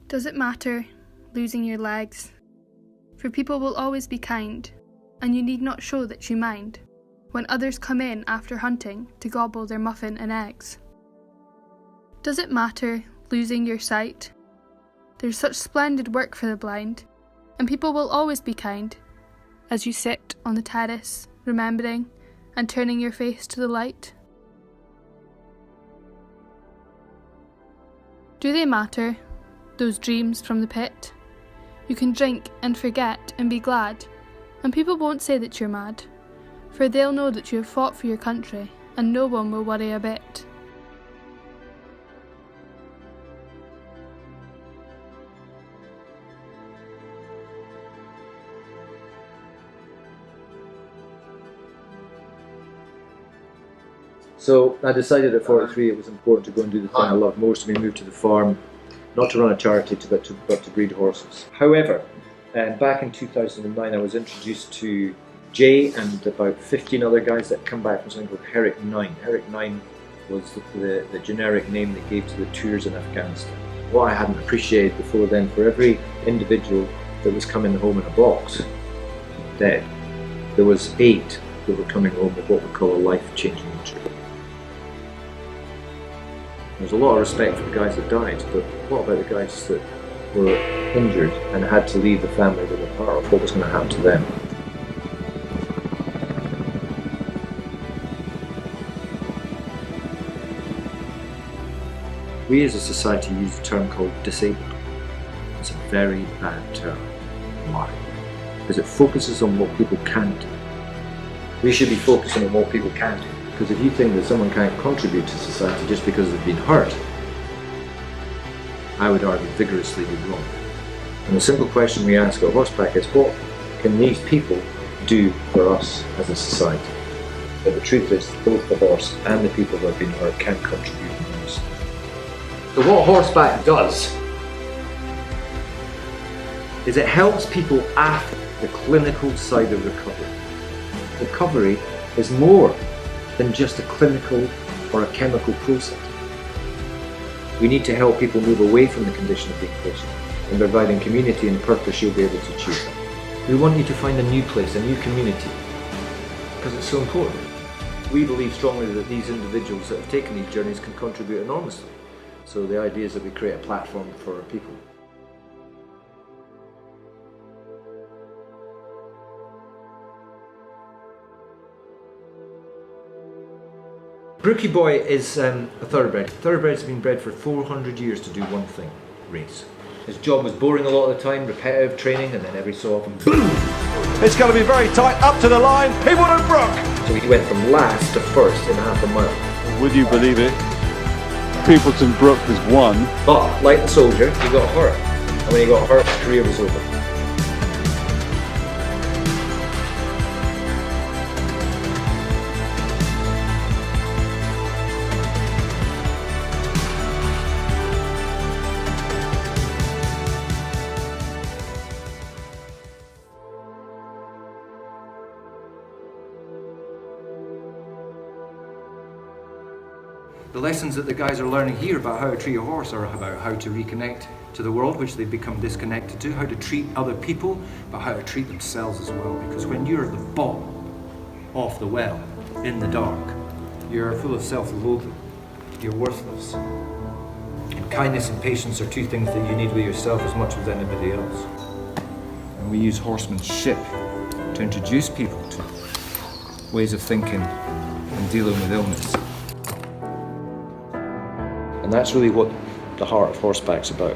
Does it matter losing your legs? For people will always be kind, and you need not show that you mind when others come in after hunting to gobble their muffin and eggs. Does it matter losing your sight? There's such splendid work for the blind, and people will always be kind as you sit on the terrace, remembering and turning your face to the light. Do they matter, those dreams from the pit? You can drink and forget and be glad, and people won't say that you're mad, for they'll know that you have fought for your country, and no one will worry a bit. So I decided at 43 it was important to go and do the thing I love most. We moved to the farm, not to run a charity, but to breed horses. However, back in 2009 I was introduced to Jay and about 15 other guys that had come back from something called Herrick 9. Herrick 9 was the generic name they gave to the tours in Afghanistan. What I hadn't appreciated before then, for every individual that was coming home in a box, dead, there was 8 that were coming home with what we call a life-changing injury. There's a lot of respect for the guys that died, but what about the guys that were injured and had to leave the family they were part of? What was going to happen to them? We as a society use a term called disabled. It's a very bad term. Why? Because it focuses on what people can't do. We should be focusing on what people can do. Because if you think that someone can't contribute to society just because they've been hurt, I would argue vigorously you're wrong. And the simple question we ask at Horseback is, what can these people do for us as a society? But the truth is, both the horse and the people that have been hurt can contribute enormously. So what Horseback does is it helps people after the clinical side of recovery. Recovery is more than just a clinical or a chemical process. We need to help people move away from the condition of being patient and providing community and purpose you'll be able to achieve that. We want you to find a new place, a new community, because it's so important. We believe strongly that these individuals that have taken these journeys can contribute enormously. So the idea is that we create a platform for our people. Brookie Boy is a thoroughbred. Thoroughbreds have been bred for 400 years to do one thing: race. His job was boring a lot of the time, repetitive training, and then every so often, boom! It's going to be very tight, up to the line, Peopleton Brook! So he went from last to first in half a mile. Would you believe it? Peopleton Brook has won. But, like the soldier, he got hurt. And when he got hurt, his career was over. The lessons that the guys are learning here about how to treat a horse are about how to reconnect to the world which they've become disconnected to, how to treat other people, but how to treat themselves as well. Because when you're at the bottom of the well, in the dark, you're full of self-loathing, you're worthless. And kindness and patience are two things that you need with yourself as much as anybody else. And we use horsemanship to introduce people to ways of thinking and dealing with illness. And that's really what the heart of Horseback's about.